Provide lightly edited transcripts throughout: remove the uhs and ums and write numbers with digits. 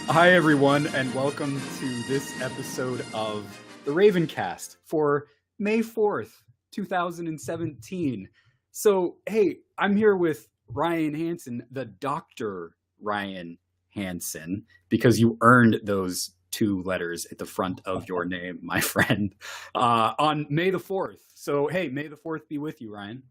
Hi, everyone, and welcome to this episode of the RavenCast for May 4th, 2017. So, hey, I'm here with Ryan Hansen, the Dr. Ryan Hansen, because you earned those two letters at the front of your name, my friend, on May the 4th. So, hey, May the 4th be with you, Ryan.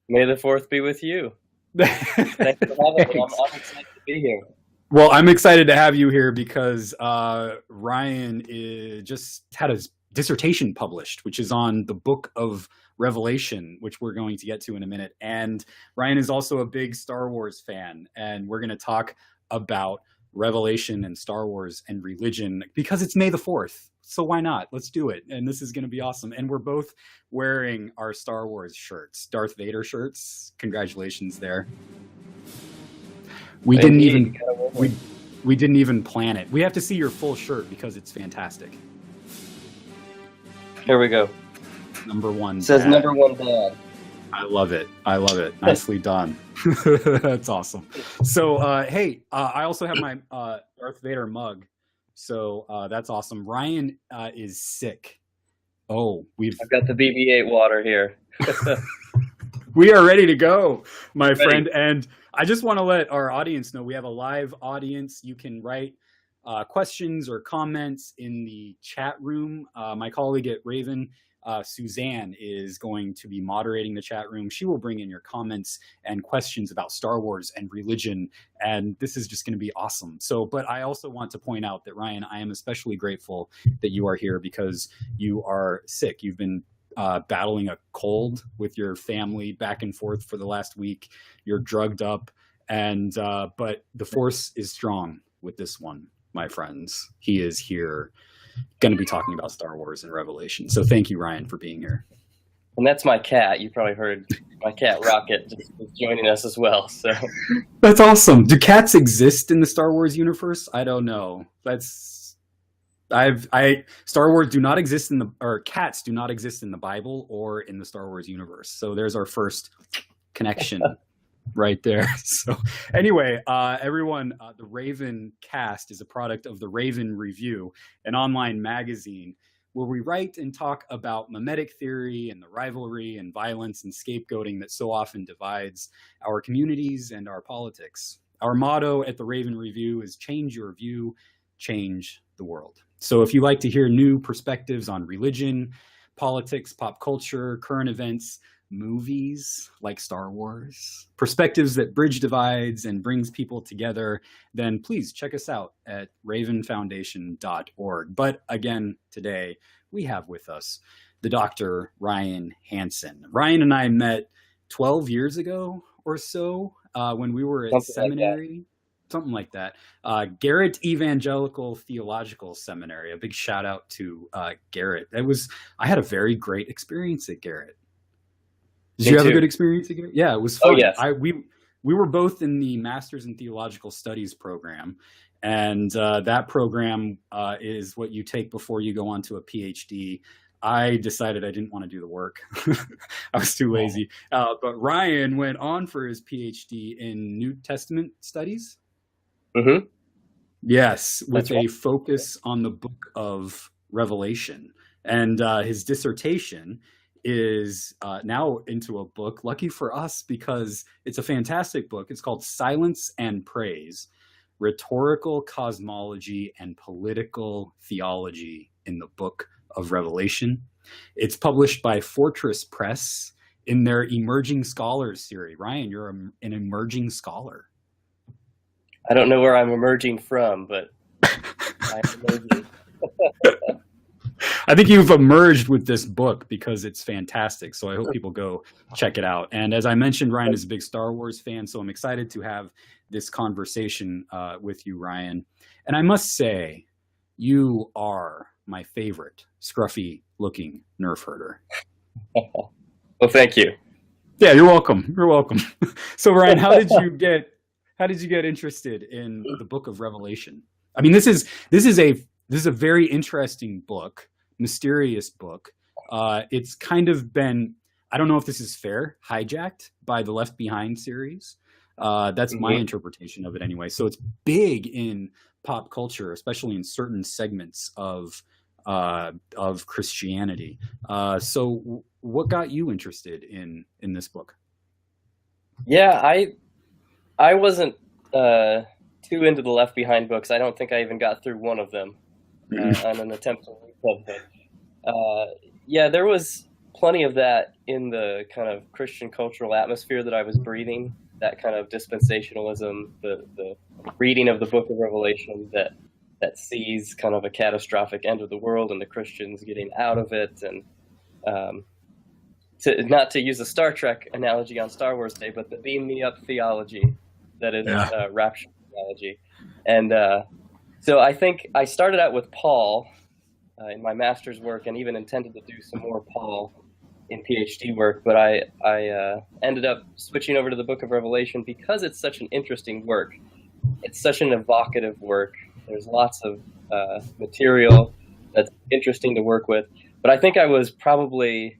May the 4th be with you. Thanks for having me. I'm excited to be here. Well, I'm excited to have you here because Ryan just had his dissertation published, which is on the book of Revelation, which we're going to get to in a minute. And Ryan is also a big Star Wars fan, and we're going to talk about Revelation and Star Wars and religion because it's May the 4th. So why not? Let's do it. And this is going to be awesome. And we're both wearing our Star Wars shirts, Darth Vader shirts. Congratulations there. We didn't even plan it. We have to see your full shirt because it's fantastic. Here we go. Number one. It says dad. Number one dad. I love it. Nicely done. That's awesome. So, hey, I also have my Darth Vader mug. So that's awesome. Ryan is sick. I've got the BB-8 water here. We are ready to go, my friend. And I just want to let our audience know we have a live audience. You can write questions or comments in the chat room. My colleague at Raven, Suzanne, is going to be moderating the chat room. She will bring in your comments and questions about Star Wars and religion, and this is just going to be awesome. So, but I also want to point out that, Ryan, I am especially grateful that you are here because you are sick. You've been battling a cold with your family back and forth for the last week. You're drugged up, and but the Force is strong with this one, my friends. He is here, going to be talking about Star Wars and Revelation. So thank you, Ryan, for being here. And that's my cat. You probably heard my cat Rocket just joining us as well. So that's awesome. Do cats exist in the Star Wars universe? I don't know. Star Wars do not exist cats do not exist in the Bible or in the Star Wars universe. So there's our first connection right there. So anyway, everyone, the RavenCast is a product of the Raven Review, an online magazine where we write and talk about mimetic theory and the rivalry and violence and scapegoating that so often divides our communities and our politics. Our motto at the Raven Review is change your view, change the world. So if you like to hear new perspectives on religion, politics, pop culture, current events, movies like Star Wars, perspectives that bridge divides and brings people together, then please check us out at ravenfoundation.org. But again, today we have with us the Dr. Ryan Hansen. Ryan and I met 12 years ago or so when we were at seminary. Something like that. Garrett Evangelical Theological Seminary. A big shout out to Garrett. I had a very great experience at Garrett. Did you have a good experience at Garrett? Yeah, it was fun. Oh, yes. We were both in the Masters in Theological Studies program, and that program is what you take before you go on to a PhD. I decided I didn't want to do the work. I was too lazy. But Ryan went on for his PhD in New Testament studies. Mm-hmm. Yes, with a focus on the book of Revelation. And his dissertation is now into a book, lucky for us, because it's a fantastic book. It's called Silence and Praise, Rhetorical Cosmology and Political Theology in the Book of Revelation. It's published by Fortress Press in their Emerging Scholars series. Ryan, you're an emerging scholar. I don't know where I'm emerging from, but I'm emerging. I think you've emerged with this book because it's fantastic. So I hope people go check it out. And as I mentioned, Ryan is a big Star Wars fan, so I'm excited to have this conversation with you, Ryan. And I must say, you are my favorite scruffy-looking nerf herder. Well, thank you. Yeah, you're welcome. You're welcome. So, Ryan, how did you get interested in the Book of Revelation? I mean, this is a very interesting book, mysterious book. It's kind of been, I don't know if this is fair, hijacked by the Left Behind series. That's my interpretation of it anyway. So it's big in pop culture, especially in certain segments of Christianity. So what got you interested in this book? Yeah, I wasn't too into the Left Behind books. I don't think I even got through one of them on an attempt to read them. Yeah, there was plenty of that in the kind of Christian cultural atmosphere that I was breathing, that kind of dispensationalism, the reading of the book of Revelation that sees kind of a catastrophic end of the world and the Christians getting out of it. And not to use a Star Trek analogy on Star Wars Day, but the beam me up theology that is rapture theology. And so I think I started out with Paul in my master's work, and even intended to do some more Paul in PhD work, but I ended up switching over to the book of Revelation because it's such an interesting work. It's such an evocative work. There's lots of material that's interesting to work with. But I think I was probably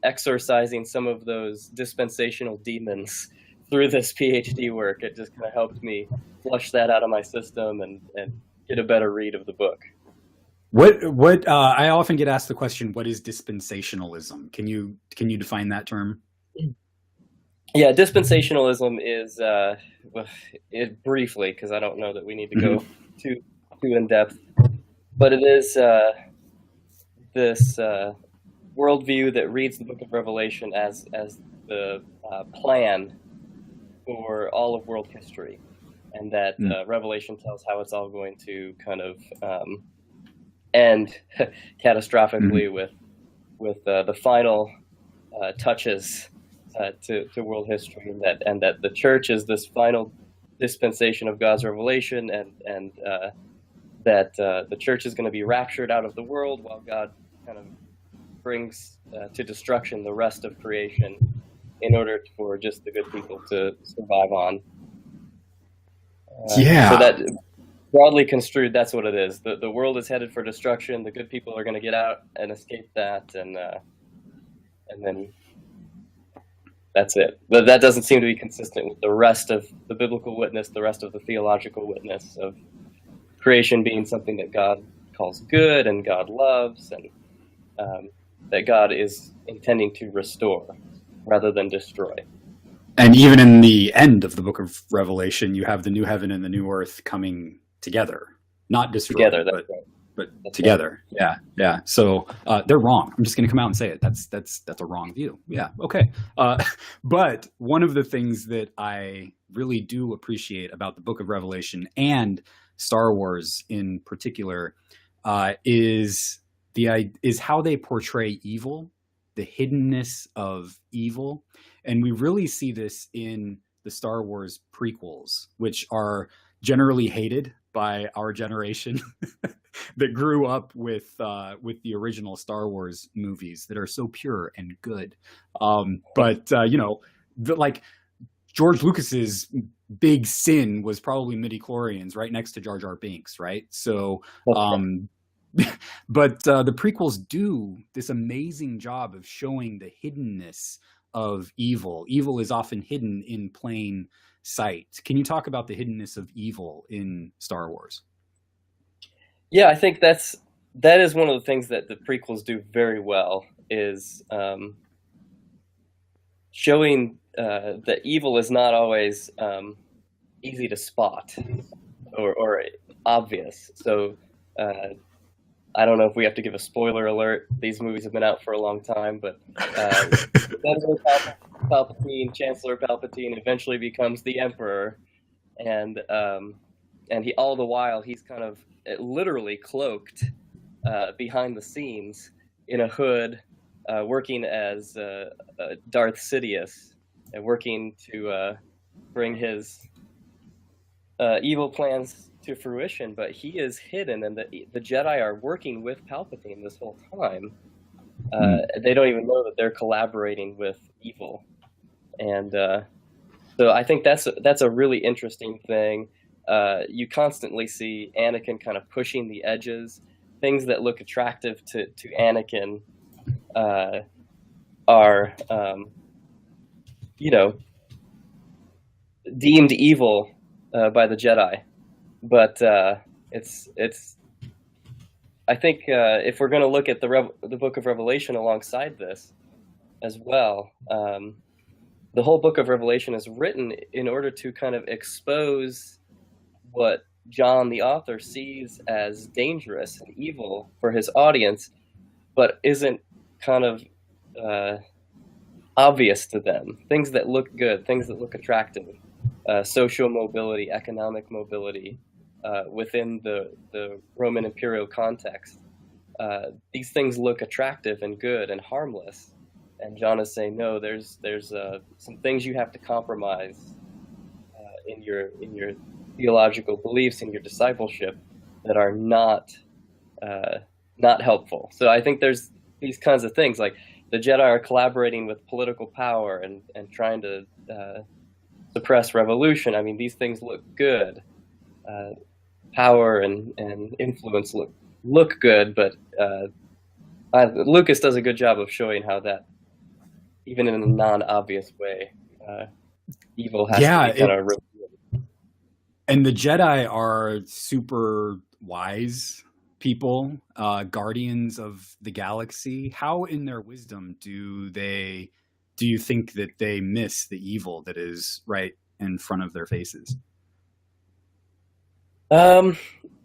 exorcising some of those dispensational demons through this PhD work. It just kind of helped me flush that out of my system and get a better read of the book. What I often get asked the question, what is dispensationalism? Can you define that term? Yeah, dispensationalism is briefly, because I don't know that we need to go too in depth, but it is this worldview that reads the book of Revelation as the plan for all of world history, and that Revelation tells how it's all going to kind of end catastrophically with the final touches to world history, and that the church is this final dispensation of God's revelation, and that the church is going to be raptured out of the world while God kind of brings to destruction the rest of creation in order for just the good people to survive on. So that, broadly construed, that's what it is. The world is headed for destruction. The good people are going to get out and escape that, and then that's it. But that doesn't seem to be consistent with the rest of the biblical witness, the rest of the theological witness of creation being something that God calls good and God loves, and that God is intending to restore rather than destroy. And even in the end of the book of Revelation, you have the new heaven and the new earth coming together, not destroyed, together, but together. Right. Yeah. So they're wrong. I'm just going to come out and say it. That's a wrong view. Yeah. Okay. But one of the things that I really do appreciate about the book of Revelation and Star Wars in particular is how they portray evil, the hiddenness of evil. And we really see this in the Star Wars prequels, which are generally hated by our generation that grew up with the original Star Wars movies that are so pure and good. But like George Lucas's big sin was probably midichlorians right next to Jar Jar Binks, right? So but the prequels do this amazing job of showing the hiddenness of evil. Evil is often hidden in plain sight. Can you talk about the hiddenness of evil in Star Wars? Yeah, I think that is one of the things that the prequels do very well, is showing that evil is not always easy to spot or obvious. So I don't know if we have to give a spoiler alert. These movies have been out for a long time, but Palpatine, Chancellor Palpatine, eventually becomes the Emperor, and he, all the while, he's kind of literally cloaked behind the scenes in a hood, working as Darth Sidious, and working to bring his evil plans to fruition. But he is hidden, and the Jedi are working with Palpatine this whole time. They don't even know that they're collaborating with evil, and so I think that's a really interesting thing. You constantly see Anakin kind of pushing the edges. Things that look attractive to Anakin are, deemed evil by the Jedi. But it's. I think if we're going to look at the Book of Revelation alongside this as well, the whole Book of Revelation is written in order to kind of expose what John, the author, sees as dangerous and evil for his audience, but isn't kind of obvious to them. Things that look good, things that look attractive, social mobility, economic mobility within the Roman imperial context. These things look attractive and good and harmless. And John is saying, no, there's some things you have to compromise in your theological beliefs, in your discipleship, that are not helpful. So I think there's these kinds of things, like the Jedi are collaborating with political power and trying to suppress revolution. I mean, these things look good. Power and influence look good, but Lucas does a good job of showing how that, even in a non-obvious way, evil has to be kind of revealed. And the Jedi are super wise people, guardians of the galaxy. How, in their wisdom, do you think that they miss the evil that is right in front of their faces? Well,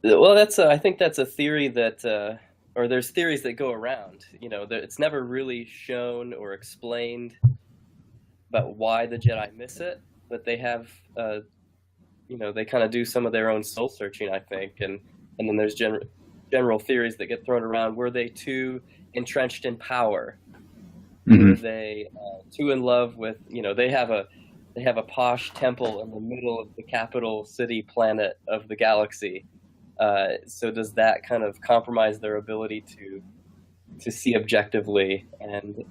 I think that's a theory that, or there's theories that go around. You know, it's never really shown or explained about why the Jedi miss it, but they have, they kind of do some of their own soul searching, I think, and then there's general theories that get thrown around. Were they too entrenched in power? Mm-hmm. Were they too in love with? They have a posh temple in the middle of the capital city planet of the galaxy. So does that kind of compromise their ability to see objectively? And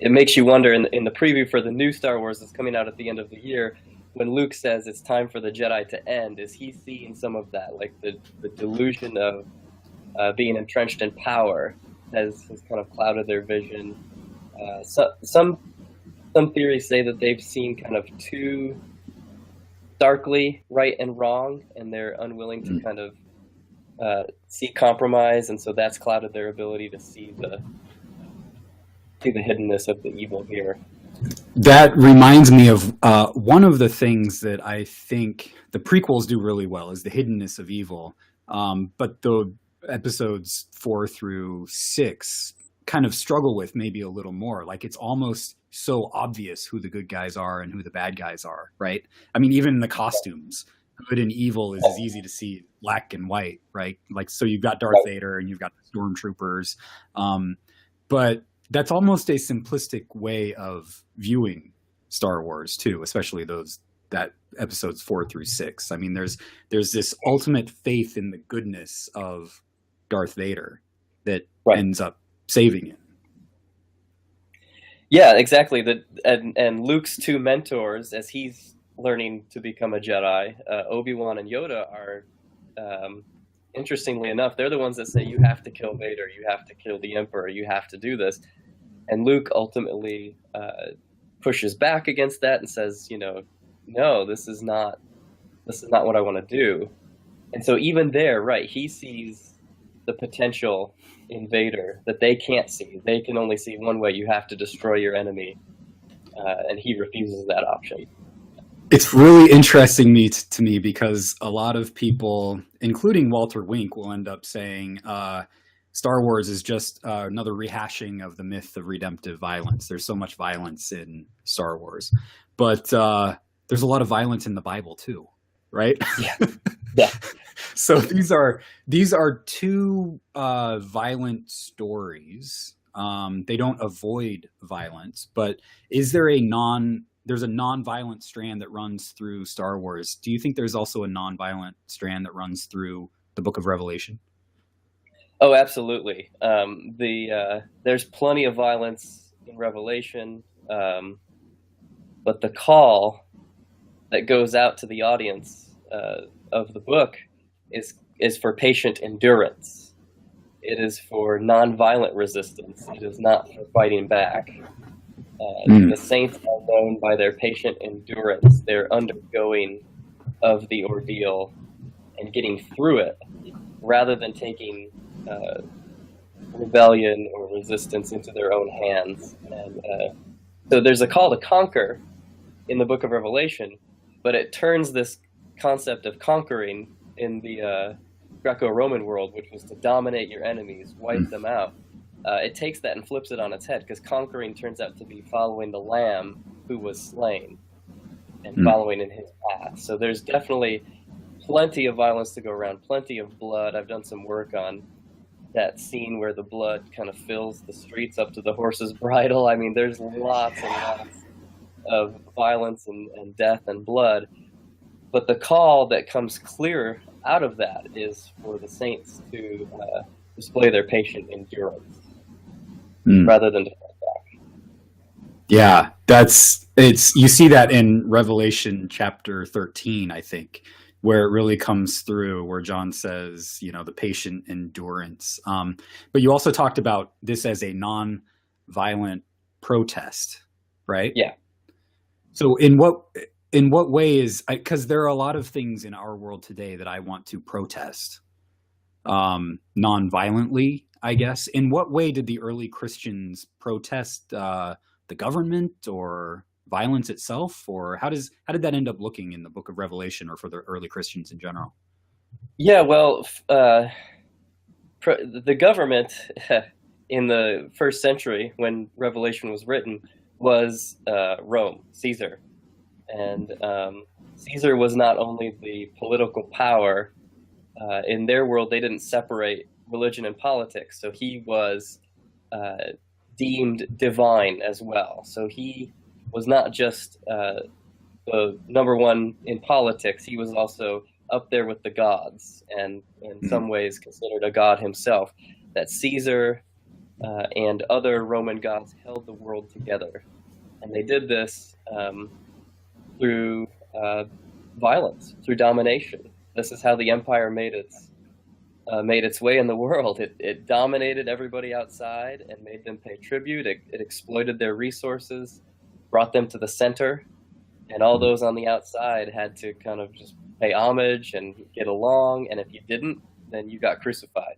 it makes you wonder, in the preview for the new Star Wars that's coming out at the end of the year, when Luke says it's time for the Jedi to end, is he seeing some of that, like the delusion of being entrenched in power has kind of clouded their vision? Some theories say that they've seen kind of too starkly right and wrong, and they're unwilling to kind of see compromise, and so that's clouded their ability to see the hiddenness of the evil here. That reminds me of one of the things that I think the prequels do really well is the hiddenness of evil, but the episodes 4 through 6 kind of struggle with maybe a little more. Like, it's almost so obvious who the good guys are and who the bad guys are, right? I mean, even the costumes, good and evil is as easy to see black and white, right? Like, so you've got Darth Vader and you've got the stormtroopers, but that's almost a simplistic way of viewing Star Wars too, especially that episodes 4 through 6. I mean, there's this ultimate faith in the goodness of Darth Vader that ends up saving it. Yeah, exactly. And Luke's two mentors, as he's learning to become a Jedi, Obi-Wan and Yoda, are, interestingly enough, they're the ones that say, you have to kill Vader, you have to kill the Emperor, you have to do this. And Luke ultimately pushes back against that and says, no, this is not what I want to do. And so even there, right, he sees the potential in Vader that they can't see. They can only see one way: you have to destroy your enemy, and he refuses that option. It's really interesting to me because a lot of people, including Walter Wink, will end up saying Star Wars is just another rehashing of the myth of redemptive violence. There's so much violence in Star Wars, but there's a lot of violence in the Bible too, right? Yeah. So these are two violent stories. They don't avoid violence, but is there there's a non-violent strand that runs through Star Wars? Do you think there's also a non-violent strand that runs through the Book of Revelation? Oh, absolutely. There's plenty of violence in Revelation, but the call that goes out to the audience of the book is for patient endurance. It is for nonviolent resistance. It is not for fighting back. The saints are known by their patient endurance. They're undergoing of the ordeal and getting through it, rather than taking rebellion or resistance into their own hands. And so there's a call to conquer in the book of Revelation, but it turns this concept of conquering in the Greco-Roman world, which was to dominate your enemies, wipe them out. It takes that and flips it on its head, because conquering turns out to be following the Lamb who was slain and following in his path. So there's definitely plenty of violence to go around, plenty of blood. I've done some work on that scene where the blood kind of fills the streets up to the horse's bridle. I mean, there's lots and lots of violence and death and blood. But the call that comes clear out of that is for the saints to display their patient endurance rather than to fight back. Yeah, you see that in Revelation chapter 13, I think, where it really comes through, where John says, the patient endurance. But you also talked about this as a non-violent protest, right? Yeah. So in what way is, because there are a lot of things in our world today that I want to protest non-violently, I guess. In what way did the early Christians protest the government or violence itself, or how did that end up looking in the book of Revelation, or for the early Christians in general? Yeah, well, the government in the first century, when Revelation was written, was Rome, Caesar. And Caesar was not only the political power. In their world, they didn't separate religion and politics, so he was deemed divine as well. So he was not just the number one in politics, he was also up there with the gods, and in some ways considered a god himself. That Caesar and other Roman gods held the world together. And they did this through violence, through domination. This is how the empire made its way in the world. It dominated everybody outside and made them pay tribute. It exploited their resources, brought them to the center, and all those on the outside had to kind of just pay homage and get along. And if you didn't, then you got crucified.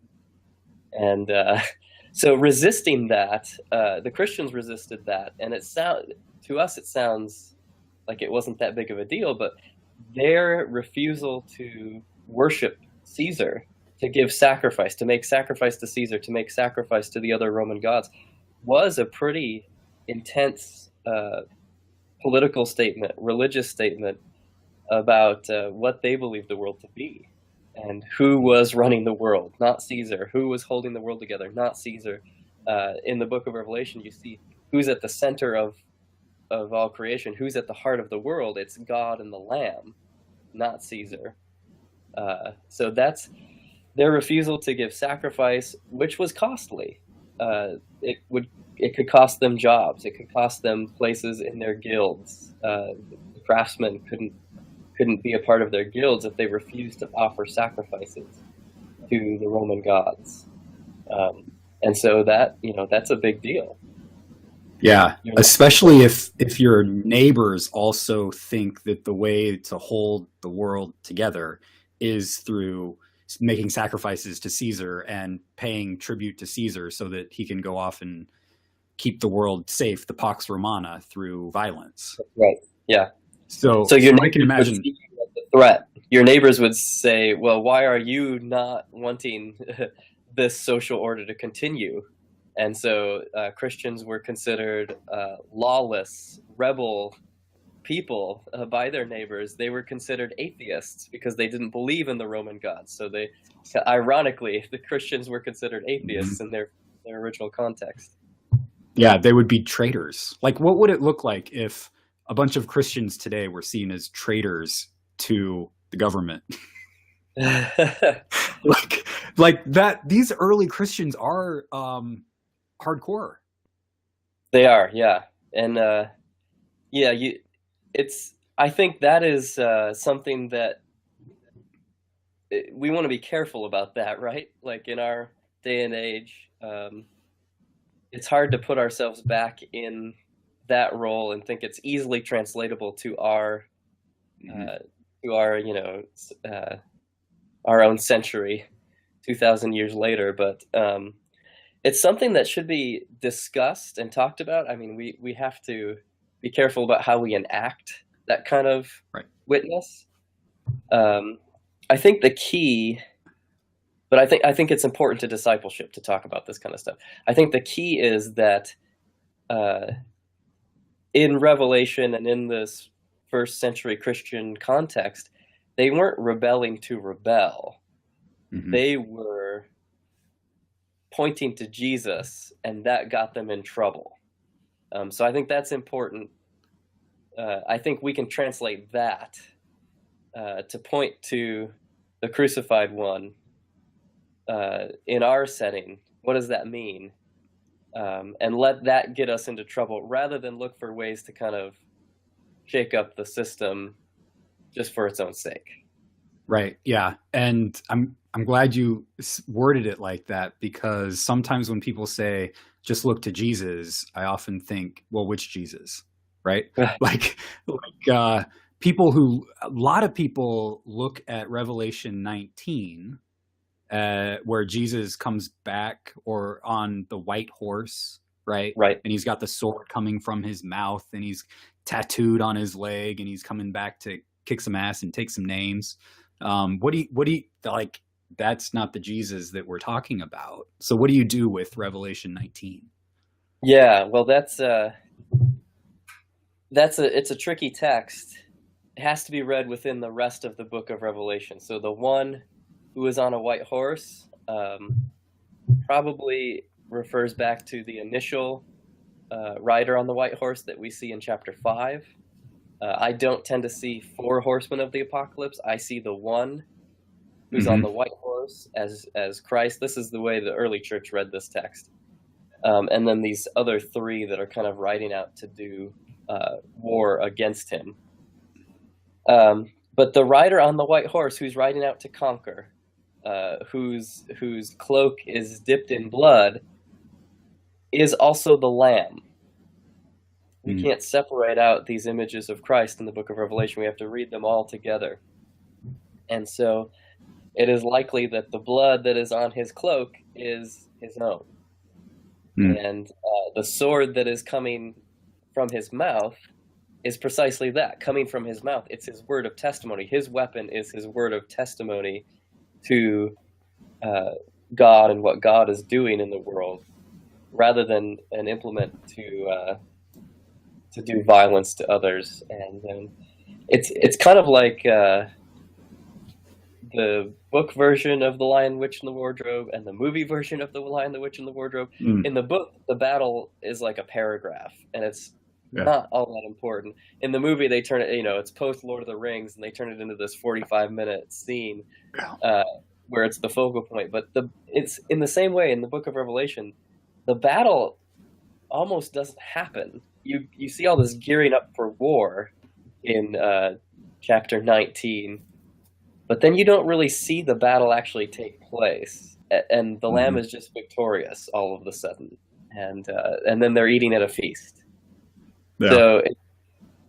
And so resisting that, the Christians resisted that, and to us it sounds like it wasn't that big of a deal, but their refusal to worship Caesar, to give sacrifice, to make sacrifice to Caesar, to make sacrifice to the other Roman gods, was a pretty intense political statement, religious statement about what they believed the world to be and who was running the world, not Caesar. Who was holding the world together, not Caesar. In the book of Revelation, you see who's at the center of all creation, who's at the heart of the world. It's God and the Lamb, not Caesar. So that's their refusal to give sacrifice, which was costly. It could cost them jobs. It could cost them places in their guilds. The craftsmen couldn't be a part of their guilds if they refused to offer sacrifices to the Roman gods. And so that's a big deal. Yeah, especially if your neighbors also think that the way to hold the world together is through making sacrifices to Caesar and paying tribute to Caesar so that he can go off and keep the world safe, the Pax Romana, through violence. Right. Yeah. So I can imagine the threat. Your neighbors would say, "Well, why are you not wanting this social order to continue?" And so Christians were considered lawless, rebel people by their neighbors. They were considered atheists because they didn't believe in the Roman gods. So ironically, the Christians were considered atheists in their original context. Yeah, they would be traitors. Like, what would it look like if a bunch of Christians today were seen as traitors to the government? like that. These early Christians are hardcore. They are, yeah, and I think that is something that we want to be careful about. That, right? Like in our day and age, it's hard to put ourselves back in that role and think it's easily translatable to our to our, our own century, 2,000 years later. But it's something that should be discussed and talked about. I mean, we have to be careful about how we enact that kind of Right. witness. I think the key, but I think it's important to discipleship to talk about this kind of stuff. I think the key is that in Revelation and in this first century Christian context, they weren't rebelling to rebel. Mm-hmm. They were pointing to Jesus, and that got them in trouble. So I think that's important. I think we can translate that to point to the crucified one in our setting. What does that mean? And let that get us into trouble rather than look for ways to kind of shake up the system just for its own sake. Right. Yeah. And I'm glad you worded it like that, because sometimes when people say, just look to Jesus, I often think, well, which Jesus? Right. like a lot of people look at Revelation 19, where Jesus comes back or on the white horse, right? Right. And he's got the sword coming from his mouth, and he's tattooed on his leg, and he's coming back to kick some ass and take some names. What do you like? That's not the Jesus that we're talking about. So what do you do with Revelation 19? Yeah, well, it's a tricky text. It has to be read within the rest of the book of Revelation. So the one who is on a white horse probably refers back to the initial rider on the white horse that we see in chapter 5. I don't tend to see 4 horsemen of the apocalypse. I see the one who's on the white horse as Christ. This is the way the early church read this text. And then these other 3 that are kind of riding out to do war against him. But the rider on the white horse who's riding out to conquer, whose cloak is dipped in blood, is also the Lamb. We can't separate out these images of Christ in the book of Revelation. We have to read them all together. And so it is likely that the blood that is on his cloak is his own. And the sword that is coming from his mouth is precisely that, coming from his mouth. It's his word of testimony. His weapon is his word of testimony to God and what God is doing in the world, rather than an implement to do violence to others. And it's kind of like the book version of The Lion, Witch, and the Wardrobe and the movie version of The Lion, the Witch, and the Wardrobe. In the book, the battle is like a paragraph, and it's not all that important. In the movie, they turn it, it's post Lord of the Rings, and they turn it into this 45-minute scene where it's the focal point. But it's in the same way in the book of Revelation, the battle almost doesn't happen. You see all this gearing up for war in chapter 19, but then you don't really see the battle actually take place, and the Lamb is just victorious all of a sudden, and then they're eating at a feast. Yeah. So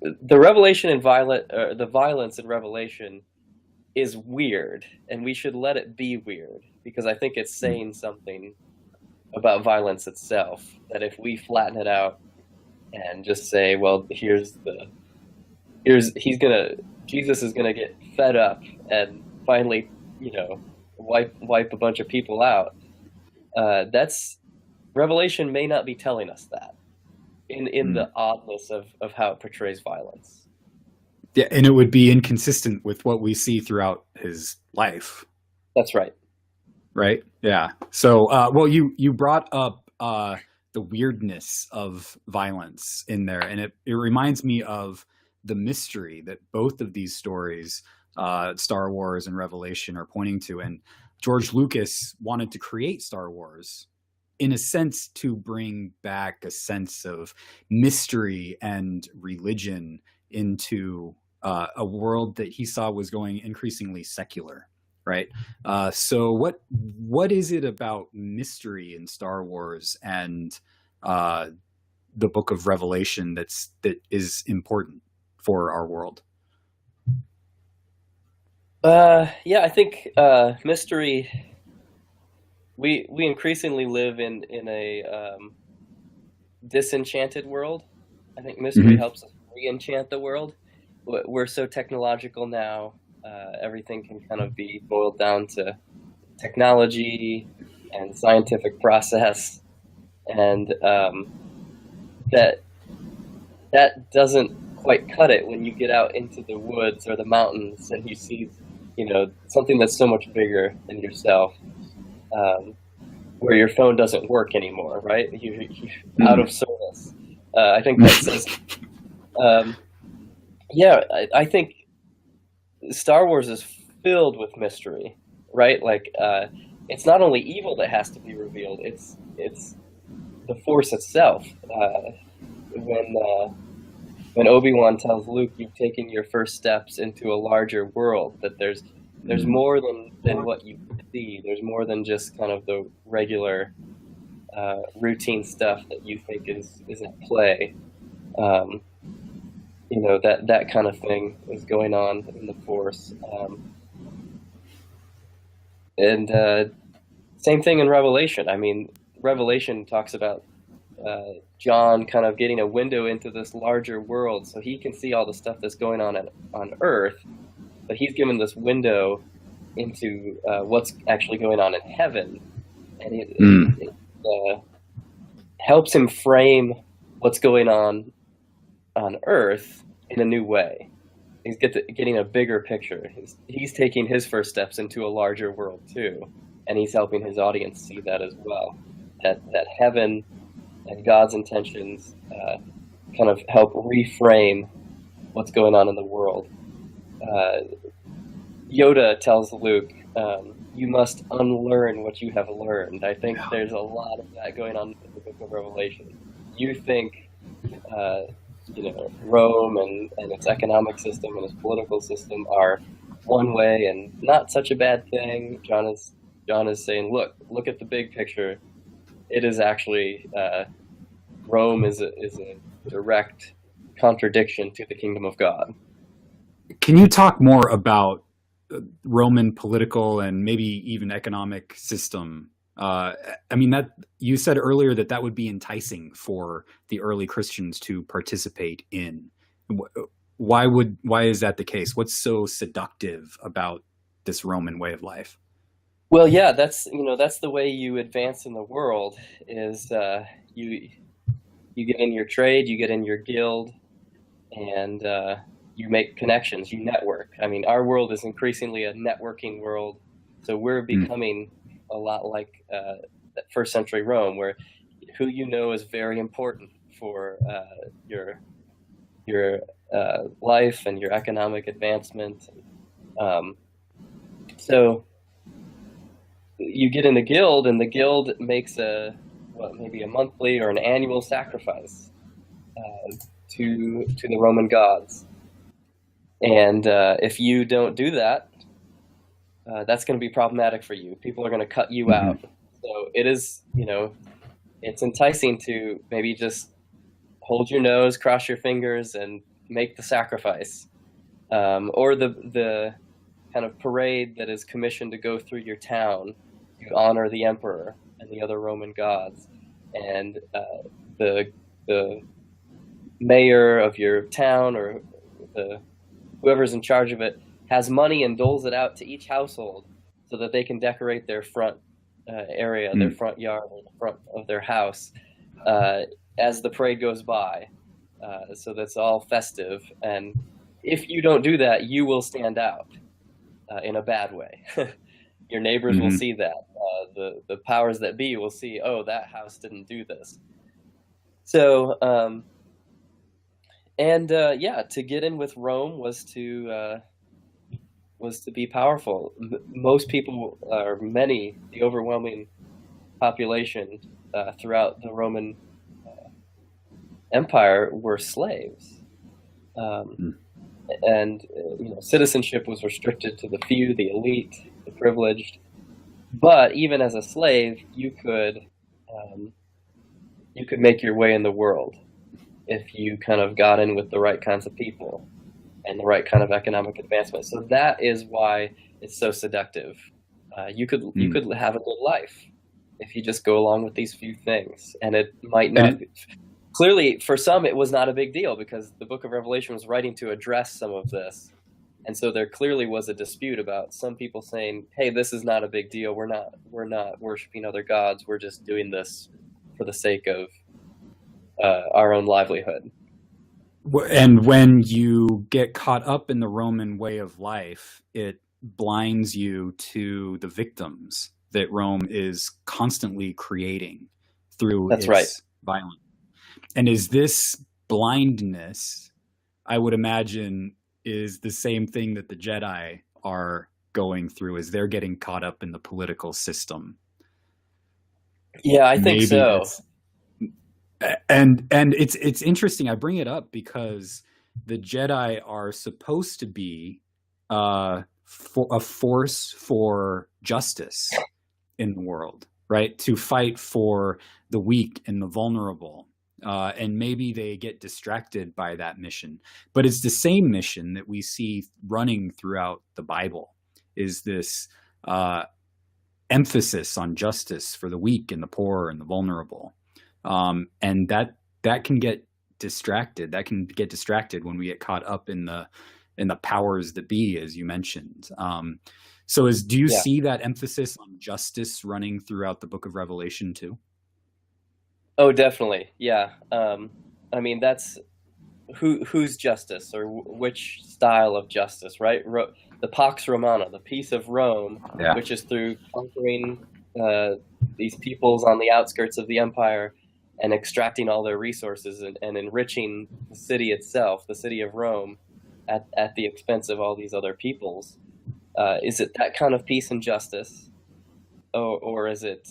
the revelation and the violence in Revelation is weird, and we should let it be weird, because I think it's saying something about violence itself, that if we flatten it out and just say, well, Jesus is gonna get fed up and finally, wipe a bunch of people out. That's Revelation may not be telling us that in the oddness of how it portrays violence. Yeah, and it would be inconsistent with what we see throughout his life. That's right. Right? Yeah. So, well, you brought up the weirdness of violence in there, and it reminds me of the mystery that both of these stories, Star Wars and Revelation, are pointing to. And George Lucas wanted to create Star Wars in a sense to bring back a sense of mystery and religion into a world that he saw was going increasingly secular. Right. So what is it about mystery in Star Wars and the book of Revelation that is important for our world? Yeah, I think mystery. We increasingly live in a disenchanted world. I think mystery Hmm. helps us re-enchant the world. We're so technological now. Everything can kind of be boiled down to technology and scientific process, and that that doesn't quite cut it when you get out into the woods or the mountains and you see, something that's so much bigger than yourself, um, where your phone doesn't work anymore, right? You're out Hmm. of service. I think that says, um, yeah, I think Star Wars is filled with mystery, right? Like, it's not only evil that has to be revealed; it's the Force itself. When when Obi-Wan tells Luke, "You've taken your first steps into a larger world," that there's more than what you see. There's more than just kind of the regular routine stuff that you think is at play. Um, that kind of thing is going on in the Force, and same thing in Revelation. I mean, Revelation talks about John kind of getting a window into this larger world, so he can see all the stuff that's going on Earth, but he's given this window into what's actually going on in heaven, and Mm. it helps him frame what's going on Earth in a new way. He's getting a bigger picture. He's taking his first steps into a larger world too, and he's helping his audience see that as well. That heaven and God's intentions kind of help reframe what's going on in the world. Uh, Yoda tells Luke, "You must unlearn what you have learned." I think there's a lot of that going on in the Book of Revelation. You think, uh, Rome and its economic system and its political system are one way and not such a bad thing. John is saying, look at the big picture. It is actually Rome is a direct contradiction to the kingdom of God. Can you talk more about Roman political and maybe even economic system? I mean, that you said earlier that that would be enticing for the early Christians to participate in. Why is that the case? What's so seductive about this Roman way of life? Well, yeah, that's the way you advance in the world is you you get in your trade, you get in your guild, and you make connections, you network. I mean, our world is increasingly a networking world, so we're Mm. becoming a lot like first century Rome, where who you know is very important for your life and your economic advancement. Um, so you get in the guild, and the guild makes maybe a monthly or an annual sacrifice to the Roman gods. And if you don't do that, that's going to be problematic for you. People are going to cut you Hmm. out. So it is, it's enticing to maybe just hold your nose, cross your fingers, and make the sacrifice. Or the kind of parade that is commissioned to go through your town to honor the emperor and the other Roman gods. And the mayor of your town or the whoever's in charge of it has money and doles it out to each household so that they can decorate their front area, their Mm. front yard, or the front of their house uh, as the parade goes by. So that's all festive. And if you don't do that, you will stand out in a bad way. Your neighbors will Hmm. see that. The powers that be will see, oh, that house didn't do this. So, and yeah, to get in with Rome was to be powerful. Most people, or many, the overwhelming population throughout the Roman Empire were slaves, um, Mm. and citizenship was restricted to the few, the elite, the privileged. But even as a slave, um, you could make your way in the world if you kind of got in with the right kinds of people. and the right kind of economic advancement. So that is why it's so seductive. You could have a good life if you just go along with these few things, and it might not. Clearly, for some, it was not a big deal because the Book of Revelation was writing to address some of this, and so there clearly was a dispute about some people saying, "Hey, this is not a big deal. We're not worshiping other gods. We're just doing this for the sake of our own livelihood." And when you get caught up in the Roman way of life, it blinds you to the victims that Rome is constantly creating through its violence. And is this blindness, I would imagine, is the same thing that the Jedi are going through as they're getting caught up in the political system? Yeah, I think so. And it's interesting. I bring it up because the Jedi are supposed to be a force for justice in the world, right? To fight for the weak and the vulnerable. And maybe they get distracted by that mission. But it's the same mission that we see running throughout the Bible, is this emphasis on justice for the weak and the poor and the vulnerable. And that can get distracted. That can get distracted when we get caught up in the powers that be, as you mentioned. So do you see that emphasis on justice running throughout the Book of Revelation too? Oh, definitely. Yeah. I mean, that's whose justice, or which style of justice, right? The Pax Romana, the peace of Rome, which is through conquering these peoples on the outskirts of the empire and extracting all their resources and enriching the city itself, the city of Rome, at the expense of all these other peoples. Is it that kind of peace and justice, or is it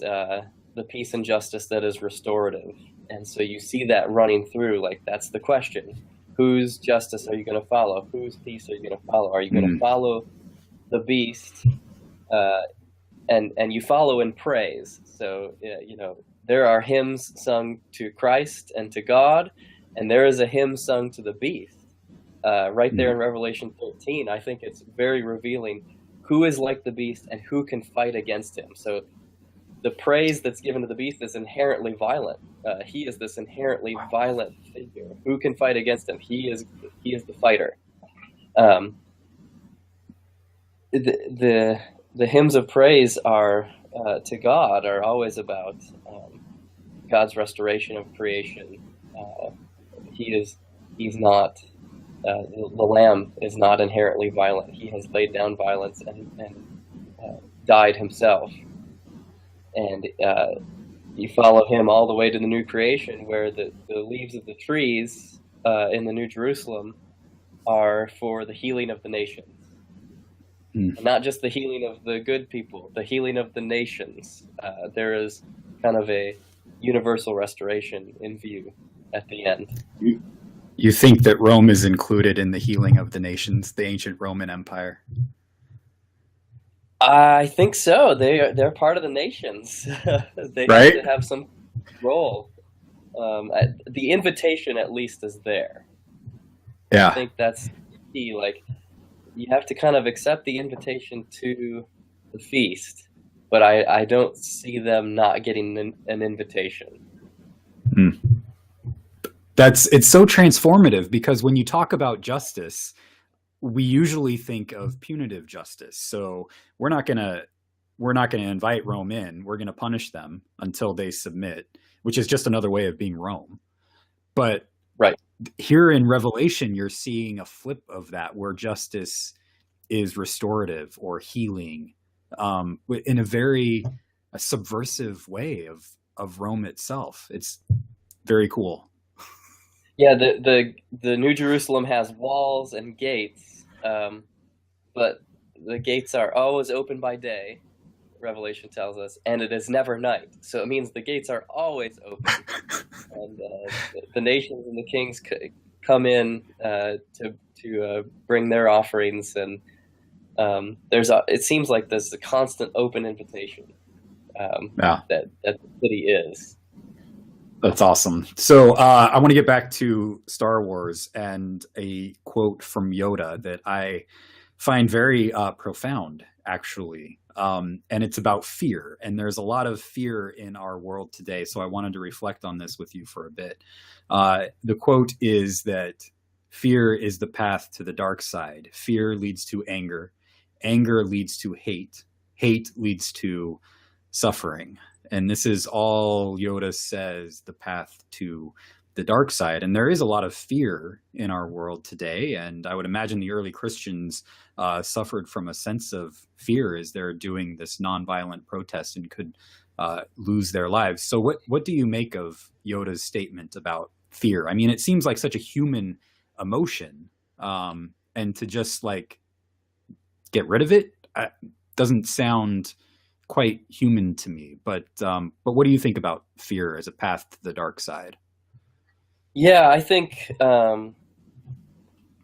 the peace and justice that is restorative? And so you see that running through, like, that's the question. Whose justice are you going to follow? Whose peace are you going to follow? Are you going to follow the beast? And you follow in praise. So, there are hymns sung to Christ and to God, and there is a hymn sung to the beast. Right there in Revelation 13, I think it's very revealing who is like the beast and who can fight against him. So the praise that's given to the beast is inherently violent. He is this inherently violent figure. Who can fight against him? He is the fighter. The hymns of praise are to God are always about God's restoration of creation. He's not. The Lamb is not inherently violent. He has laid down violence and died himself. And you follow him all the way to the new creation, where the leaves of the trees in the New Jerusalem are for the healing of the nations. And not just the healing of the good people, the healing of the nations. There is kind of a universal restoration in view at the end. You think that Rome is included in the healing of the nations, the ancient Roman Empire? I think so. They're part of the nations. They right? have to have some role. The invitation, at least, is there. Yeah. I think that's key. Like, you have to kind of accept the invitation to the feast, but I don't see them not getting an invitation. It's so transformative, because when you talk about justice, we usually think of punitive justice. So we're not gonna invite Rome in. We're gonna punish them until they submit, which is just another way of being Rome. But here in Revelation, you're seeing a flip of that, where justice is restorative or healing, in a very subversive way of Rome itself. It's very cool. Yeah, the New Jerusalem has walls and gates, but the gates are always open by day, Revelation tells us, and it is never night. So it means the gates are always open, and the nations and the kings come in to bring their offerings, and it seems like there's a constant open invitation that the city is. That's awesome. So I want to get back to Star Wars and a quote from Yoda that I find very profound, actually. And it's about fear. And there's a lot of fear in our world today. So I wanted to reflect on this with you for a bit. The quote is that fear is the path to the dark side. Fear leads to anger. Anger leads to hate. Hate leads to suffering. And this is all Yoda says, the path to the dark side. And there is a lot of fear in our world today. And I would imagine the early Christians suffered from a sense of fear as they're doing this nonviolent protest and could lose their lives. So what do you make of Yoda's statement about fear? I mean, it seems like such a human emotion. And to just like get rid of it doesn't sound quite human to me, but what do you think about fear as a path to the dark side? Yeah, I think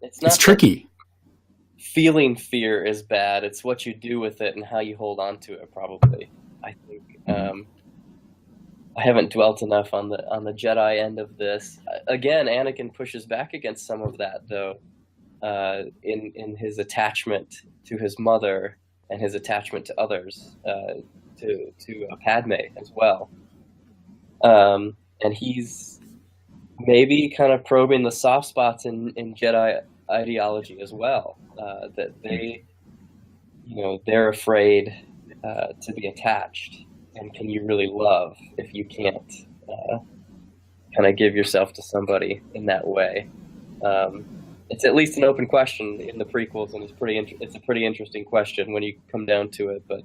it's tricky. Feeling fear is bad. It's what you do with it and how you hold on to it. Probably, I think. I haven't dwelt enough on the Jedi end of this. Again, Anakin pushes back against some of that, though, in his attachment to his mother and his attachment to others, to Padme as well. And he's maybe kind of probing the soft spots in Jedi ideology as well, that they're afraid to be attached. And can you really love if you can't kind of give yourself to somebody in that way? It's at least an open question in the prequels, and it's a pretty interesting question when you come down to it. But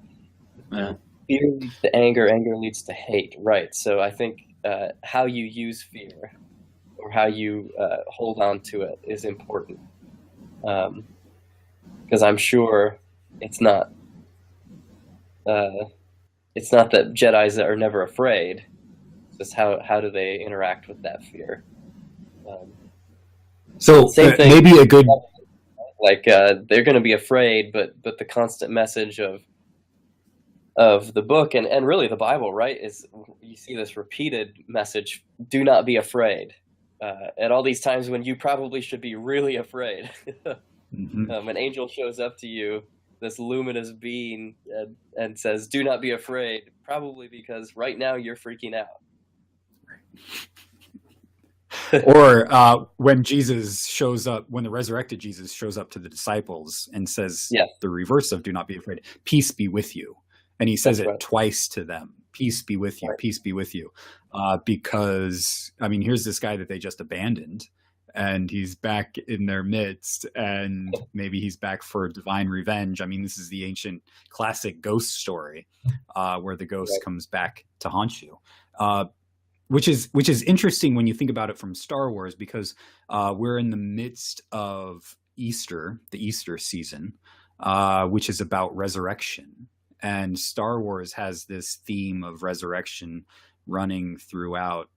fear leads to anger, anger leads to hate, right? So I think how you use fear or how you hold on to it is important, because I'm sure it's not that Jedis are never afraid. It's just how do they interact with that fear? So maybe a good, like they're going to be afraid, but the constant message of the book and really the Bible, right, is you see this repeated message: do not be afraid. At all these times when you probably should be really afraid. An angel shows up to you, this luminous being, and says, "Do not be afraid," probably because right now you're freaking out. Or when Jesus shows up, when the resurrected Jesus shows up to the disciples and says the reverse of "do not be afraid," "peace be with you," and he says it twice to them: "Peace be with you, peace be with you," because I mean, here's this guy that they just abandoned, and he's back in their midst, and maybe he's back for divine revenge. I mean, this is the ancient classic ghost story where the ghost comes back to haunt you. Which is interesting when you think about it from Star Wars, because we're in the midst of Easter, the Easter season, which is about resurrection. And Star Wars has this theme of resurrection running throughout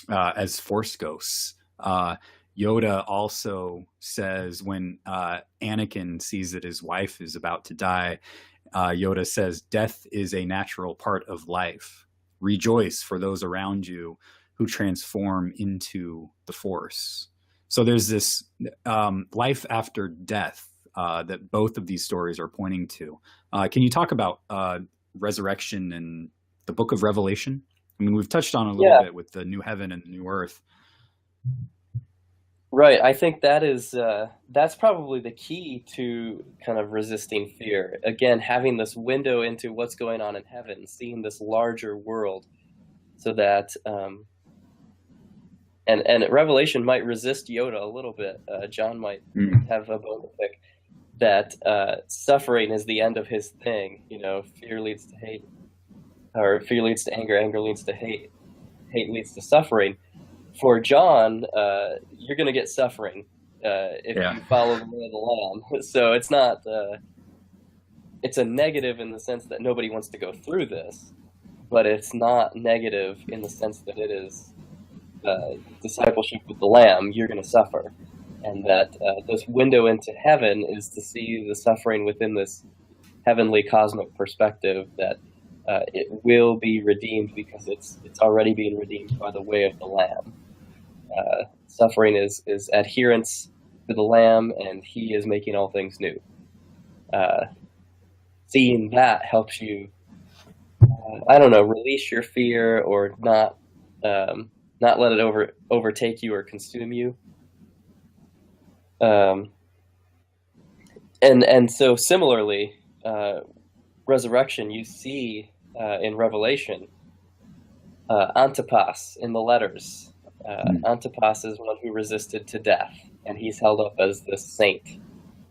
as Force ghosts. Yoda also says when Anakin sees that his wife is about to die, Yoda says, "Death is a natural part of life. Rejoice for those around you who transform into the Force." So there's this life after death that both of these stories are pointing to. Can you talk about resurrection and the book of Revelation? I mean, we've touched on a little bit with the new heaven and the new earth. Right. I think that's probably the key to kind of resisting fear. Again, having this window into what's going on in heaven, seeing this larger world, so that and Revelation might resist Yoda a little bit. John might have a bone to pick that suffering is the end of his thing. Fear leads to hate, or fear leads to anger, anger leads to hate, hate leads to suffering. For John, you're going to get suffering if you follow the way of the Lamb. So it's not, it's a negative in the sense that nobody wants to go through this, but it's not negative in the sense that it is discipleship with the Lamb. You're going to suffer. And that this window into heaven is to see the suffering within this heavenly cosmic perspective that it will be redeemed because it's already being redeemed by the way of the Lamb. Suffering is adherence to the Lamb, and He is making all things new. Seeing that helps you, release your fear, or not let it overtake you or consume you. And so similarly, resurrection, you see in Revelation, Antipas in the letters. Antipas is one who resisted to death, and he's held up as this saint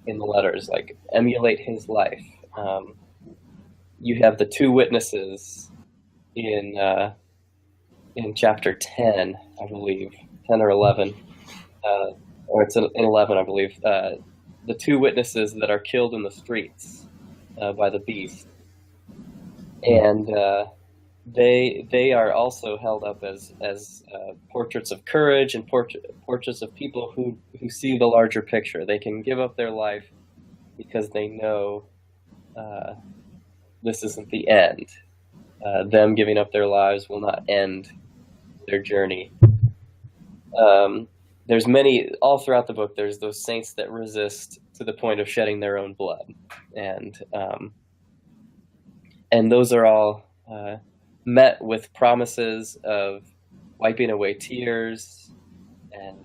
in the letters, like emulate his life. You have the two witnesses in chapter 10, I believe, 10 or 11, or it's in 11, I believe. The two witnesses that are killed in the streets by the beast, and they are also held up as portraits of courage and portraits of people who see the larger picture. They can give up their life because they know this isn't the end. Them giving up their lives will not end their journey. There's many, all throughout the book, there's those saints that resist to the point of shedding their own blood. And those are all met with promises of wiping away tears and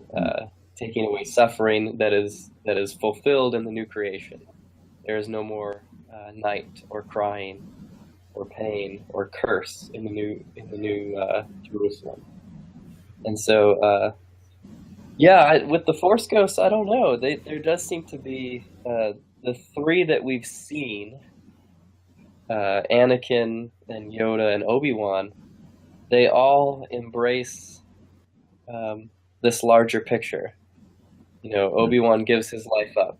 taking away suffering that is fulfilled in the new creation. There is no more night or crying or pain or curse in the new Jerusalem. And so, with the Force Ghosts, I don't know. There does seem to be the three that we've seen, Anakin and Yoda and Obi-Wan. They all embrace this larger picture. Obi-Wan gives his life up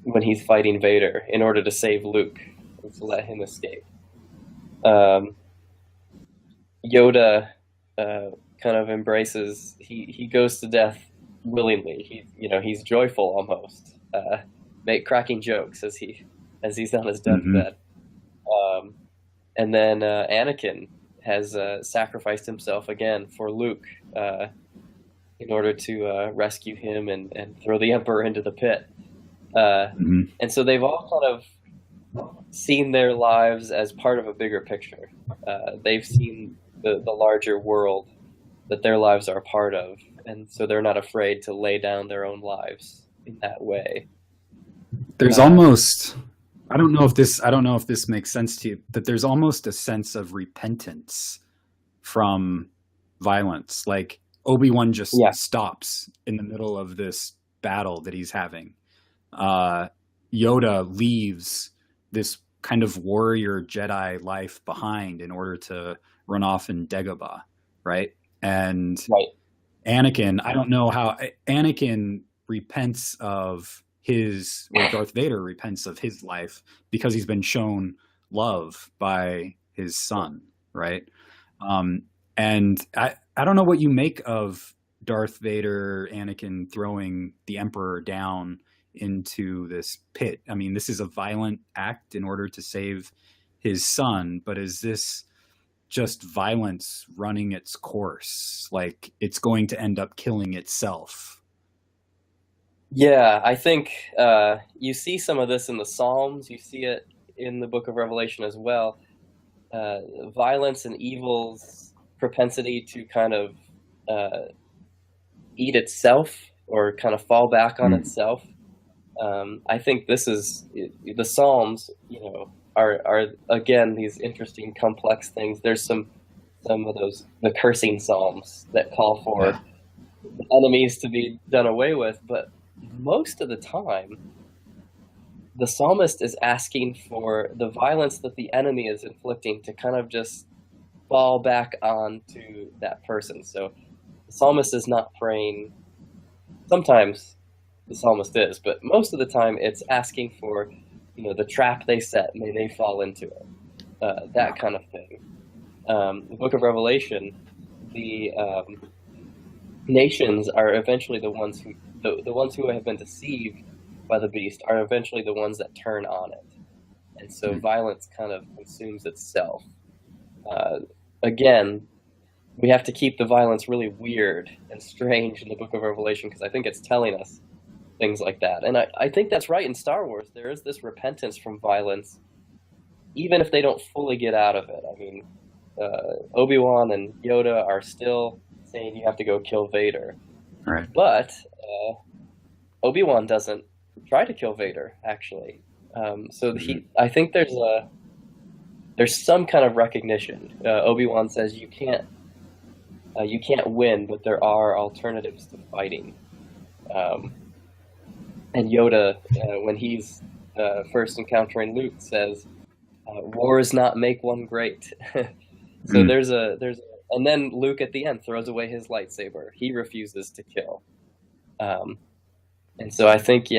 when he's fighting Vader in order to save Luke and to let him escape. Yoda kind of embraces. He goes to death willingly. He's joyful almost, cracking jokes as he's on his deathbed. And then Anakin has sacrificed himself again for Luke in order to rescue him and throw the Emperor into the pit. And so they've all kind of seen their lives as part of a bigger picture. They've seen the larger world that their lives are a part of, and so they're not afraid to lay down their own lives in that way. There's almost, I don't know if this makes sense to you, that there's almost a sense of repentance from violence. Like Obi-Wan just stops in the middle of this battle that he's having. Yoda leaves this kind of warrior Jedi life behind in order to run off in Dagobah, right? And Anakin, I don't know how Anakin repents of his, or Darth Vader repents of his life because he's been shown love by his son, right? And I don't know what you make of Darth Vader, Anakin throwing the Emperor down into this pit. I mean, this is a violent act in order to save his son, but is this just violence running its course? Like it's going to end up killing itself? Yeah, I think you see some of this in the Psalms. You see it in the book of Revelation as well. Violence and evil's propensity to kind of eat itself or kind of fall back on itself. I think this is the Psalms, are again these interesting, complex things. There's some of those, the cursing Psalms that call for enemies to be done away with, but most of the time, the psalmist is asking for the violence that the enemy is inflicting to kind of just fall back onto that person. So the psalmist is not praying. Sometimes the psalmist is, but most of the time it's asking for, the trap they set, may they fall into it. That kind of thing. The book of Revelation, the nations are eventually the ones who have been deceived by the beast are eventually the ones that turn on it. and so violence kind of consumes itself. Again, we have to keep the violence really weird and strange in the Book of Revelation, because I think it's telling us things like that. And I think that's right in Star Wars. There is this repentance from violence, even if they don't fully get out of it. I mean, Obi-Wan and Yoda are still saying you have to go kill Vader. Right. But Obi-Wan doesn't try to kill Vader, actually. I think there's some kind of recognition. Obi-Wan says you can't win, but there are alternatives to fighting. And Yoda, when he's first encountering Luke, says, "Wars not make one great." So and then Luke at the end throws away his lightsaber. He refuses to kill. And so I think,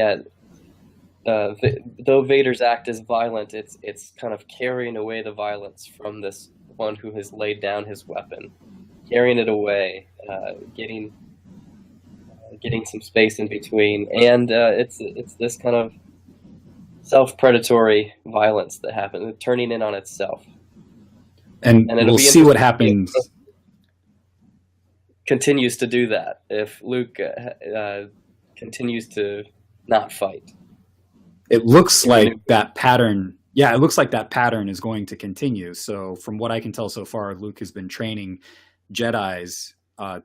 though Vader's act is violent, it's kind of carrying away the violence from this one who has laid down his weapon, carrying it away, getting some space in between, and it's this kind of self-predatory violence that happens, turning in on itself. And we'll see what happens. Continues to do that if Luke continues to not fight. It looks like that pattern. Yeah, it looks like that pattern is going to continue. So from what I can tell so far, Luke has been training Jedis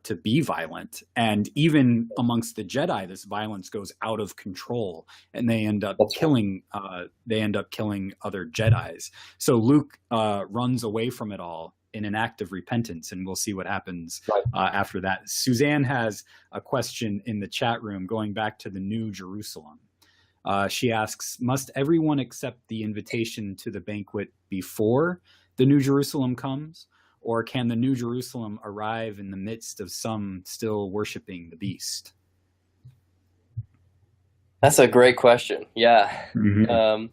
to be violent, and even amongst the Jedi, this violence goes out of control, and they end up killing. They end up killing other Jedis. So Luke runs away from it all in an act of repentance, and we'll see what happens after that. Suzanne has a question in the chat room going back to the New Jerusalem. She asks, must everyone accept the invitation to the banquet before the New Jerusalem comes, or can the New Jerusalem arrive in the midst of some still worshiping the beast? That's a great question. Yeah. Mm-hmm.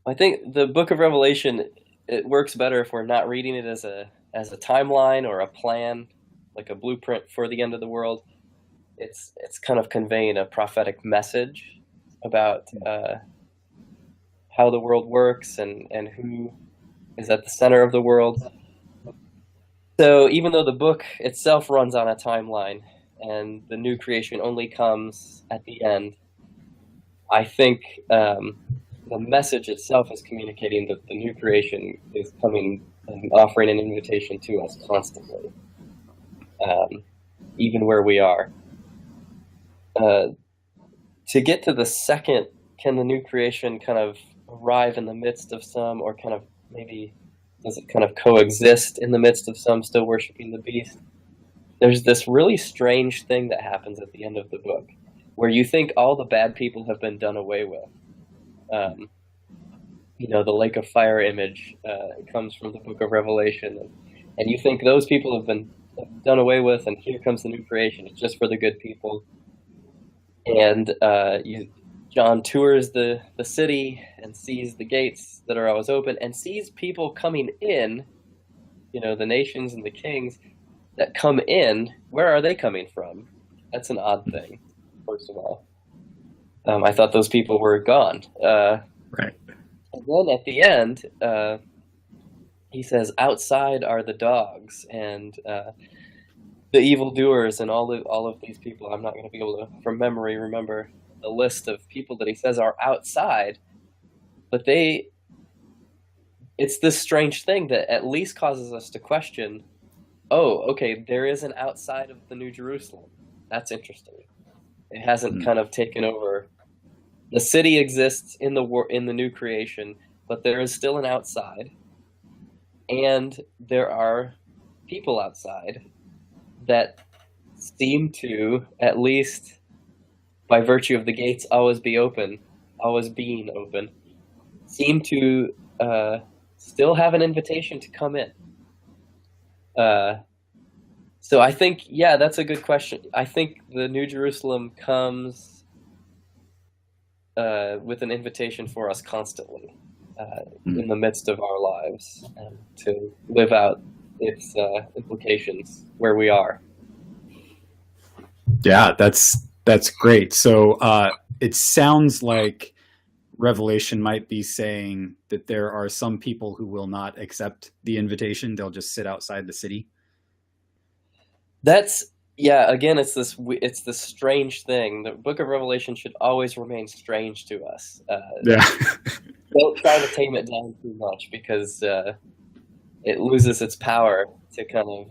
I think the Book of Revelation, it works better if we're not reading it as a timeline or a plan, like a blueprint for the end of the world. It's kind of conveying a prophetic message about how the world works and who is at the center of the world. So even though the book itself runs on a timeline and the new creation only comes at the end, I think the message itself is communicating that the new creation is coming and offering an invitation to us constantly, even where we are. To get to the second, can the new creation kind of arrive in the midst of some, or kind of maybe does it kind of coexist in the midst of some still worshiping the beast? There's this really strange thing that happens at the end of the book where you think all the bad people have been done away with. The lake of fire image comes from the Book of Revelation, and you think those people have been done away with, and here comes the new creation. It's just for the good people. And John tours the city and sees the gates that are always open and sees people coming in, the nations and the kings that come in. Where are they coming from? That's an odd thing, first of all. I thought those people were gone. Right. And then at the end, he says, outside are the dogs and the evildoers and all of these people. I'm not going to be able to, from memory, remember the list of people that he says are outside, but it's this strange thing that at least causes us to question, oh, okay, there is an outside of the New Jerusalem. That's interesting. It hasn't kind of taken over. The city exists in the new creation, but there is still an outside, and there are people outside that seem to, at least by virtue of the gates always being open, seem to still have an invitation to come in. So I think, that's a good question. I think the New Jerusalem comes with an invitation for us constantly in the midst of our lives to live out its implications where we are. Yeah, that's great. So it sounds like Revelation might be saying that there are some people who will not accept the invitation. They'll just sit outside the city. Again, it's this strange thing. The Book of Revelation should always remain strange to us. Yeah. Don't try to tame it down too much, because it loses its power to kind of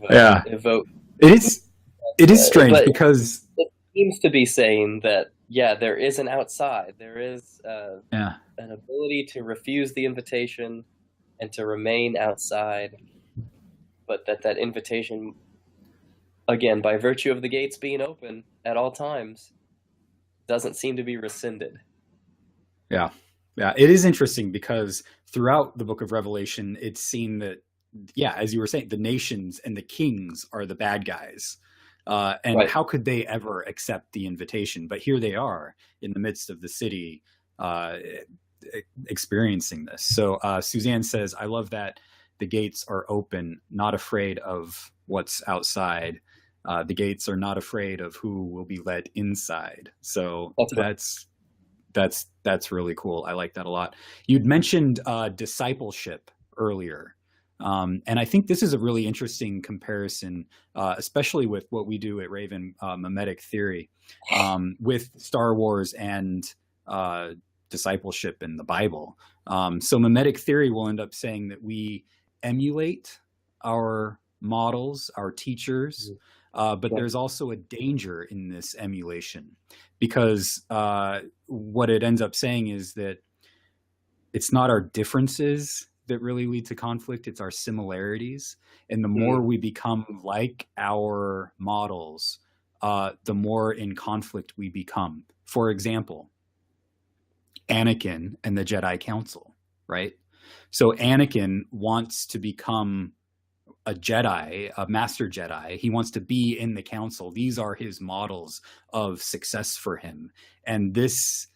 evoke. It is strange because it seems to be saying that, there is an outside. There is an ability to refuse the invitation and to remain outside, but that invitation, again, by virtue of the gates being open at all times, doesn't seem to be rescinded. Yeah. It is interesting because throughout the book of Revelation, it's seen that, as you were saying, the nations and the kings are the bad guys. And how could they ever accept the invitation? But here they are in the midst of the city experiencing this. So Suzanne says, I love that the gates are open, not afraid of what's outside. The gates are not afraid of who will be let inside. So that's really cool. I like that a lot. You'd mentioned discipleship earlier. And I think this is a really interesting comparison, especially with what we do at Raven, mimetic theory, with Star Wars and discipleship in the Bible. So mimetic theory will end up saying that we emulate our models, our teachers, but there's also a danger in this emulation, because what it ends up saying is that it's not our differences that really lead to conflict, it's our similarities. And the more we become like our models, the more in conflict we become. For example, Anakin and the Jedi Council, right? So Anakin wants to become a Jedi, a master Jedi. He wants to be in the council. These are his models of success for him. And this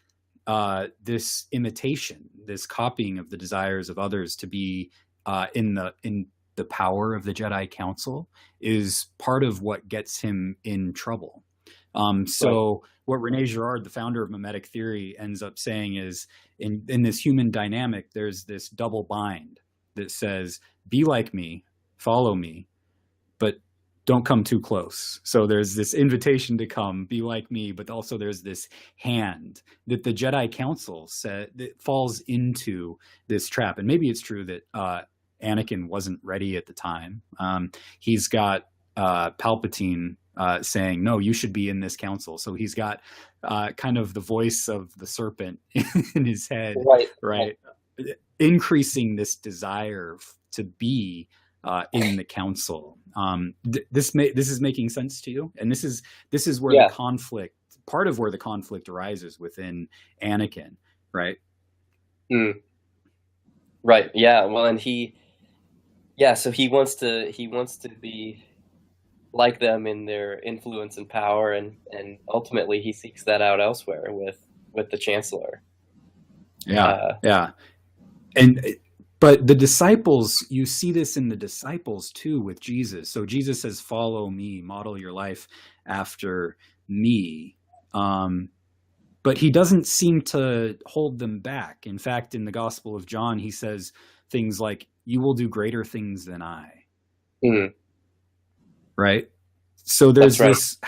imitation, this copying of the desires of others to be in the power of the Jedi Council is part of what gets him in trouble. What René Girard, the founder of mimetic theory, ends up saying is in this human dynamic, there's this double bind that says, be like me, follow me, but don't come too close. So there's this invitation to come, be like me, but also there's this hand that the Jedi Council said that falls into this trap. And maybe it's true that Anakin wasn't ready at the time. He's got Palpatine saying, no, you should be in this council. So he's got kind of the voice of the serpent in his head, right? Increasing this desire to be in the council. This is making sense to you, and this is where the conflict, part of where the conflict arises within Anakin, right? Right. Yeah. Well, and so he wants to be like them in their influence and power, and ultimately he seeks that out elsewhere with the Chancellor. But the disciples, you see this in the disciples too with Jesus. So Jesus says, follow me, model your life after me. But he doesn't seem to hold them back. In fact, in the Gospel of John, he says things like, you will do greater things than I. Right? So there's this,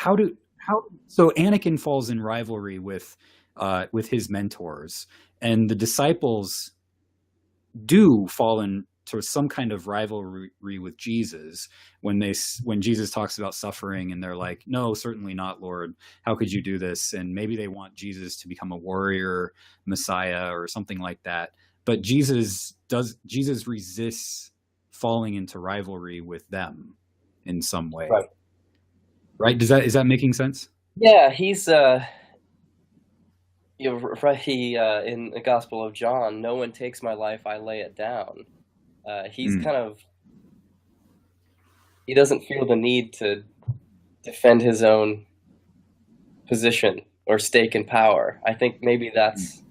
so Anakin falls in rivalry with his mentors, and the disciples do fall into some kind of rivalry with Jesus when Jesus talks about suffering, and they're like, no, certainly not, Lord. How could you do this? And maybe they want Jesus to become a warrior Messiah or something like that. But Jesus resists falling into rivalry with them in some way. Right? Is that making sense? Yeah, he's in the Gospel of John, no one takes my life, I lay it down. He's he doesn't feel the need to defend his own position or stake in power. I think maybe that's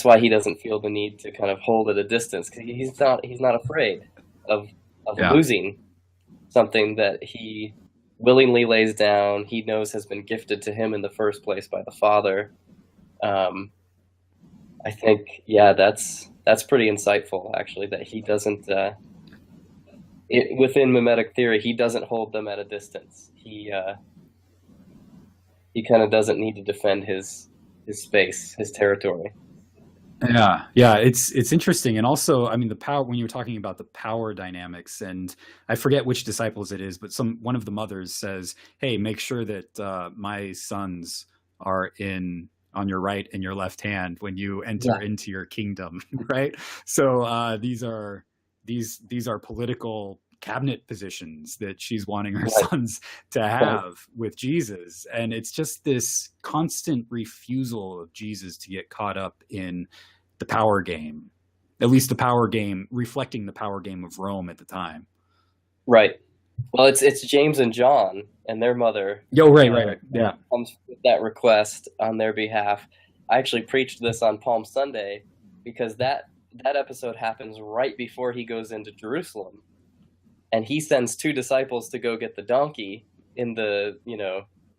why he doesn't feel the need to kind of hold at a distance, because he's not afraid of losing something that he willingly lays down, he knows has been gifted to him in the first place by the Father. I think, yeah, that's pretty insightful, actually, that he doesn't, within mimetic theory, he doesn't hold them at a distance. He kind of doesn't need to defend his space, his territory. Yeah, it's interesting, and also, I mean, the power when you were talking about the power dynamics, and I forget which disciples it is, but one of the mothers says, "Hey, make sure that my sons are on your right and your left hand when you enter into your kingdom," right? So these are political cabinet positions that she's wanting her sons to have with Jesus, and it's just this constant refusal of Jesus to get caught up in the power game, at least the power game reflecting the power game of Rome at the time. Right. Well, it's James and John and their mother. Right. Yeah. Comes with that request on their behalf. I actually preached this on Palm Sunday because that episode happens right before he goes into Jerusalem, and he sends two disciples to go get the donkey in the,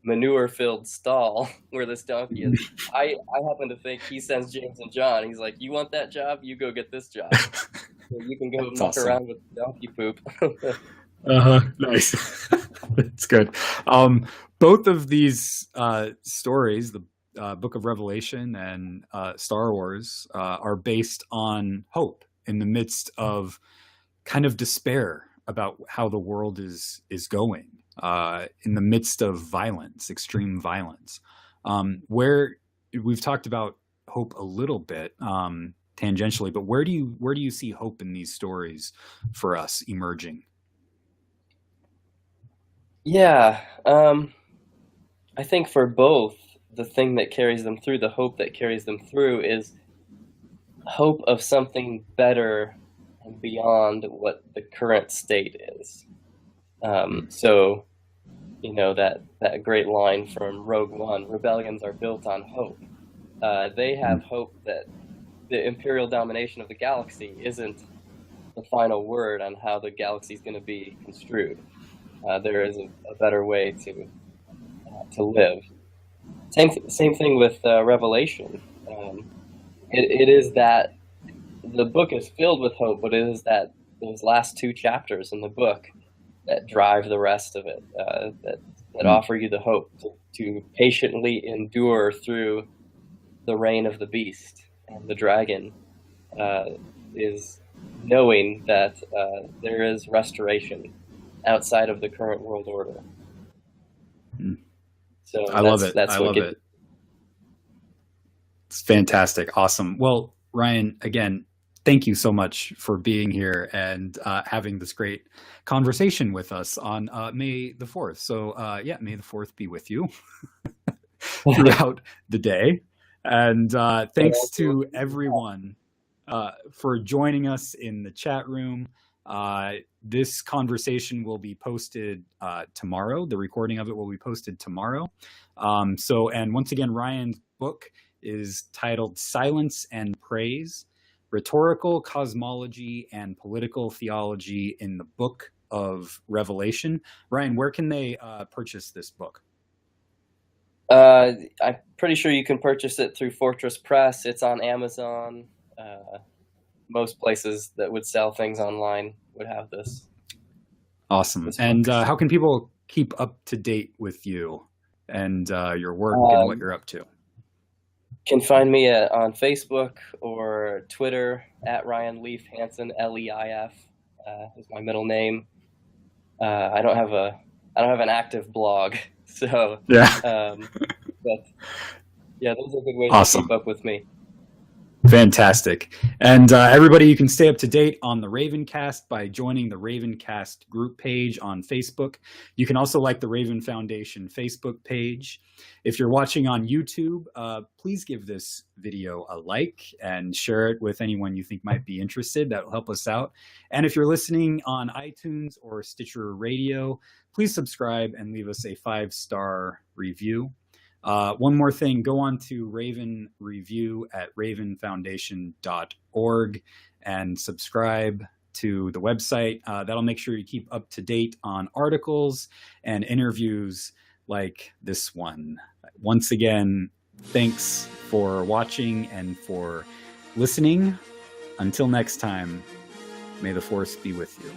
manure-filled stall where this donkey is. I happen to think he sends James and John. He's like, "You want that job? You go get this job. So you can go muck around with donkey poop." Nice. That's good. Both of these stories, the Book of Revelation and Star Wars, are based on hope in the midst of kind of despair about how the world is going, in the midst of violence, extreme violence. Where we've talked about hope a little bit tangentially, but where do you see hope in these stories for us emerging? Yeah, I think for both, the thing that carries them through, the hope that carries them through, is hope of something better and beyond what the current state is. So, that great line from Rogue One, "Rebellions are built on hope." They have hope that the imperial domination of the galaxy isn't the final word on how the galaxy is going to be construed. There is a better way to live. Same thing with Revelation. It is that the book is filled with hope, but it is that those last two chapters in the book that drive the rest of it, that offer you the hope to patiently endure through the reign of the beast and the dragon, is knowing that there is restoration outside of the current world order. So I love it. I love it. It's fantastic. Awesome. Well, Ryan, again, thank you so much for being here and having this great conversation with us on May the 4th. So May the 4th be with you throughout the day. And thanks to everyone for joining us in the chat room. This conversation will be posted tomorrow. The recording of it will be posted tomorrow. And once again, Ryan's book is titled Silence and Praise: Rhetorical Cosmology and Political Theology in the Book of Revelation. Ryan, where can they purchase this book? I'm pretty sure you can purchase it through Fortress Press. It's on Amazon. Most places that would sell things online would have this. Awesome. And how can people keep up to date with you and your work and what you're up to? Can find me on Facebook or Twitter at Ryan Leif Hansen, Leif is my middle name. I don't have an active blog, so but yeah, those are good ways to keep up with me. Fantastic. And everybody, you can stay up to date on the RavenCast by joining the RavenCast group page on Facebook. You can also like the Raven Foundation Facebook page. If you're watching on YouTube, please give this video a like and share it with anyone you think might be interested. That will help us out. And if you're listening on iTunes or Stitcher Radio, please subscribe and leave us a 5-star review. One more thing, go on to Raven Review at ravenfoundation.org and subscribe to the website. That'll make sure you keep up to date on articles and interviews like this one. Once again, Thanks for watching and for listening. Until next time, may the Force be with you.